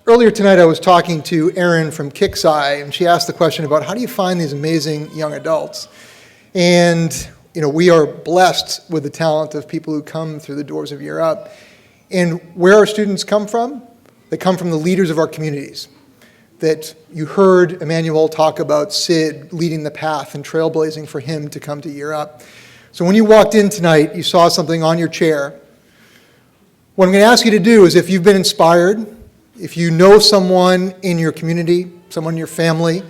Earlier tonight, I was talking to Erin from Kickseye, and she asked the question about how do you find these amazing young adults? And, we are blessed with the talent of people who come through the doors of Year Up. And where our students come from? They come from the leaders of our communities. That you heard Emmanuel talk about Sid leading the path and trailblazing for him to come to Year Up. So when you walked in tonight, you saw something on your chair. What I'm going to ask you to do is, if you've been inspired, if you know someone in your community, someone in your family,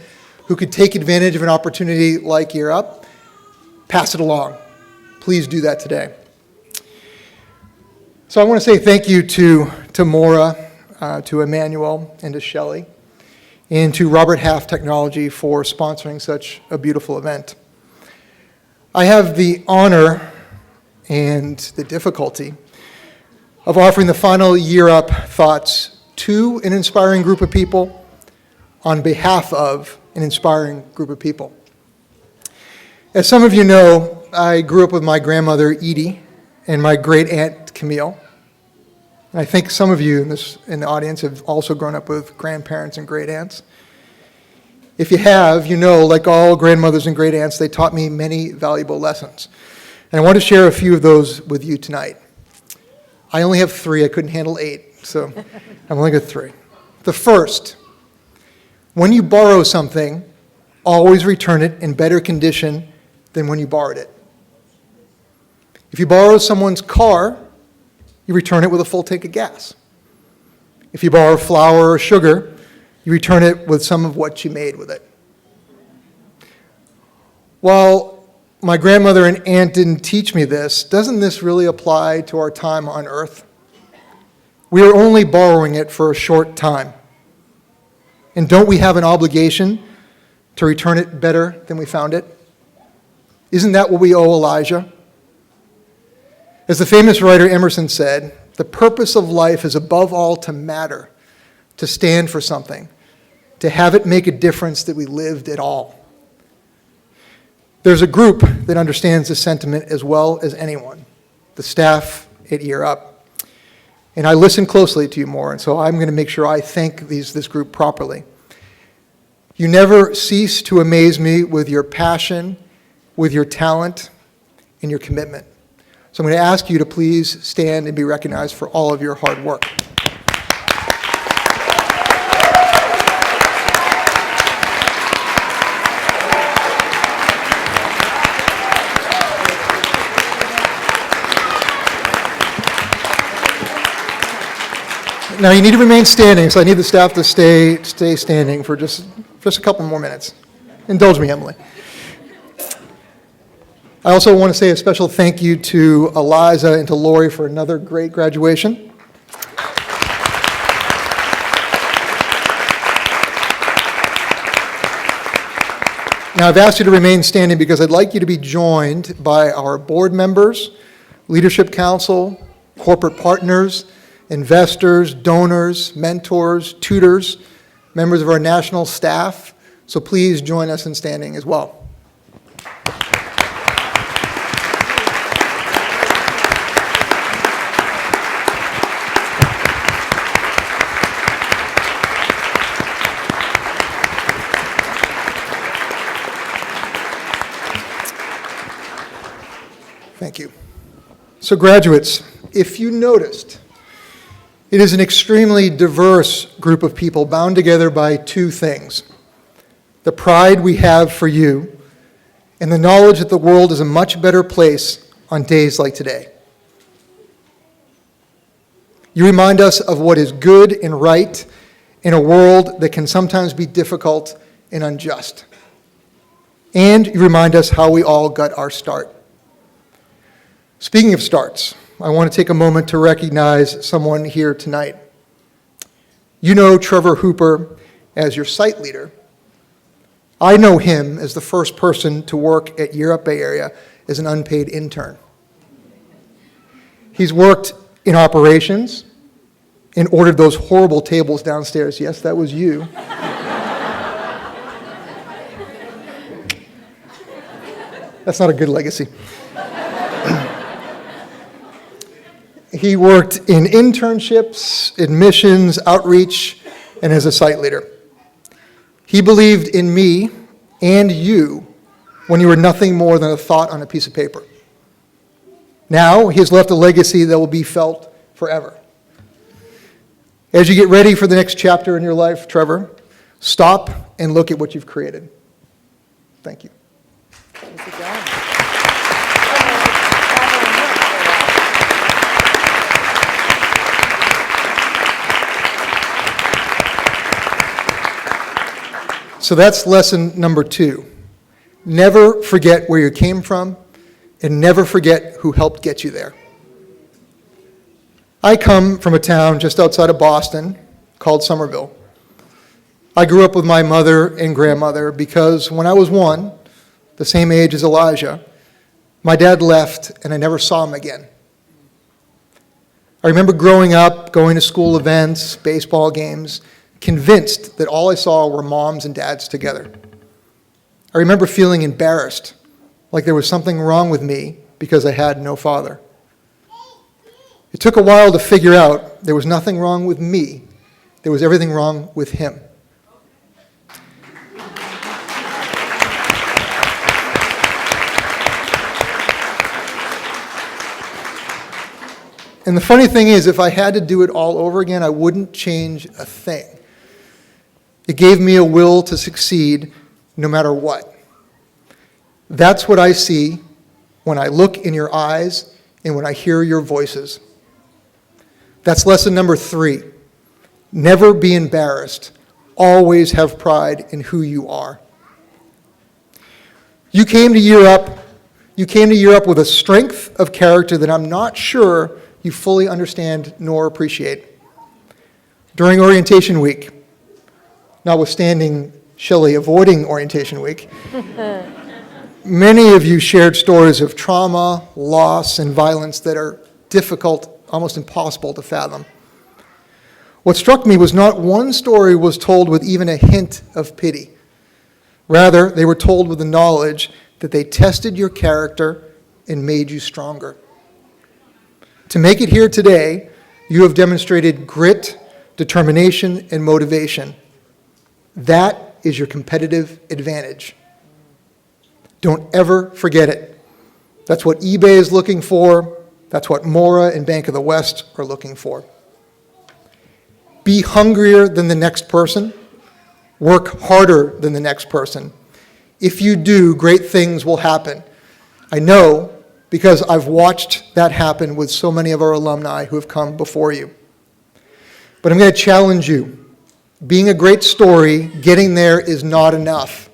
who could take advantage of an opportunity like Year Up, pass it along. Please do that today. So I want to say thank you to Maura, to Emmanuel, and to Shelley, and to Robert Half Technology for sponsoring such a beautiful event. I have the honor and the difficulty of offering the final Year Up thoughts to an inspiring group of people on behalf of an inspiring group of people. As some of you know, I grew up with my grandmother, Edie, and my great-aunt, Camille. And I think some of you in the audience have also grown up with grandparents and great-aunts. If you have, like all grandmothers and great-aunts, they taught me many valuable lessons. And I want to share a few of those with you tonight. I only have 3. I couldn't handle 8, so I've only got 3. The first, when you borrow something, always return it in better condition than when you borrowed it. If you borrow someone's car, you return it with a full tank of gas. If you borrow flour or sugar, you return it with some of what you made with it. While my grandmother and aunt didn't teach me this, doesn't this really apply to our time on earth? We are only borrowing it for a short time. And don't we have an obligation to return it better than we found it? Isn't that what we owe Elijah? As the famous writer Emerson said, the purpose of life is above all to matter, to stand for something, to have it make a difference that we lived at all. There's a group that understands this sentiment as well as anyone, the staff at Year Up. And I listen closely to you more, and so I'm going to make sure I thank this group properly. You never cease to amaze me with your passion, with your talent, and your commitment. So I'm going to ask you to please stand and be recognized for all of your hard work. Now you need to remain standing, so I need the staff to stay standing for just a couple more minutes. Indulge me, Emily. I also want to say a special thank you to Eliza and to Lori for another great graduation. Now I've asked you to remain standing because I'd like you to be joined by our board members, leadership council, corporate partners, investors, donors, mentors, tutors, members of our national staff. So please join us in standing as well. Thank you. So graduates, if you noticed, it is an extremely diverse group of people bound together by 2 things: the pride we have for you and the knowledge that the world is a much better place on days like today. You remind us of what is good and right in a world that can sometimes be difficult and unjust. And you remind us how we all got our start. Speaking of starts, I want to take a moment to recognize someone here tonight. You know Trevor Hooper as your site leader. I know him as the first person to work at Year Up Bay Area as an unpaid intern. He's worked in operations and ordered those horrible tables downstairs. Yes, that was you. That's not a good legacy. He worked in internships, admissions, outreach, and as a site leader. He believed in me and you when you were nothing more than a thought on a piece of paper. Now, he has left a legacy that will be felt forever. As you get ready for the next chapter in your life, Trevor, stop and look at what you've created. Thank you. So that's lesson number 2. Never forget where you came from, and never forget who helped get you there. I come from a town just outside of Boston called Somerville. I grew up with my mother and grandmother because when I was 1, the same age as Elijah, my dad left and I never saw him again. I remember growing up, going to school events, baseball games, convinced that all I saw were moms and dads together. I remember feeling embarrassed, like there was something wrong with me because I had no father. It took a while to figure out there was nothing wrong with me, there was everything wrong with him. And the funny thing is, if I had to do it all over again, I wouldn't change a thing. It gave me a will to succeed no matter what. That's what I see when I look in your eyes and when I hear your voices. That's lesson number 3. Never be embarrassed. Always have pride in who you are. You came to Europe with a strength of character that I'm not sure you fully understand nor appreciate. During orientation week, notwithstanding Shelley avoiding orientation week, many of you shared stories of trauma, loss, and violence that are difficult, almost impossible to fathom. What struck me was not one story was told with even a hint of pity. Rather, they were told with the knowledge that they tested your character and made you stronger. To make it here today, you have demonstrated grit, determination, and motivation. That is your competitive advantage. Don't ever forget it. That's what eBay is looking for. That's what Mora and Bank of the West are looking for. Be hungrier than the next person. Work harder than the next person. If you do, great things will happen. I know because I've watched that happen with so many of our alumni who have come before you. But I'm going to challenge you. Being a great story, getting there is not enough.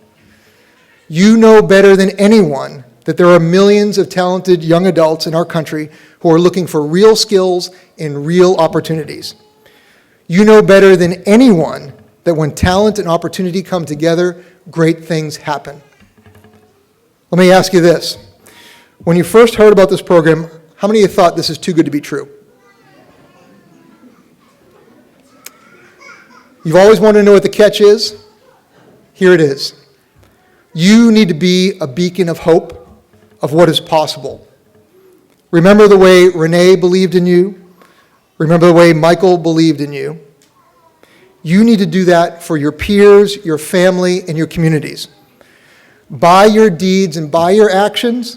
You know better than anyone that there are millions of talented young adults in our country who are looking for real skills and real opportunities. You know better than anyone that when talent and opportunity come together, great things happen. Let me ask you this. When you first heard about this program, how many of you thought this is too good to be true? You've always wanted to know what the catch is? Here it is. You need to be a beacon of hope of what is possible. Remember the way Renee believed in you. Remember the way Michael believed in you. You need to do that for your peers, your family, and your communities. By your deeds and by your actions,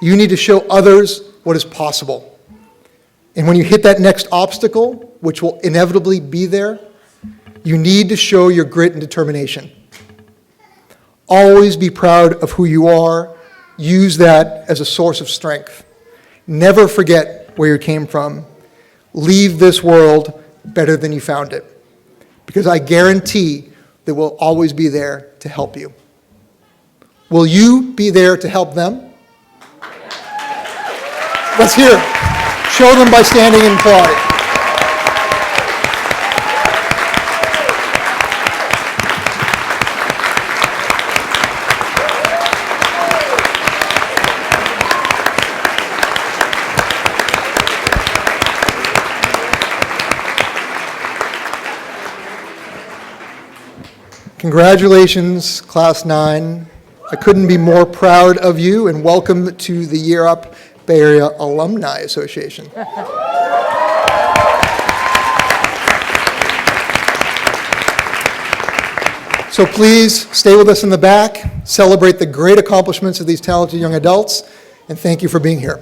you need to show others what is possible. And when you hit that next obstacle, which will inevitably be there, you need to show your grit and determination. Always be proud of who you are. Use that as a source of strength. Never forget where you came from. Leave this world better than you found it. Because I guarantee that we'll always be there to help you. Will you be there to help them? Let's hear it. Show them by standing and applauding. Congratulations, Class 9. I couldn't be more proud of you, and welcome to the Year Up Bay Area Alumni Association. So please stay with us in the back, celebrate the great accomplishments of these talented young adults, and thank you for being here.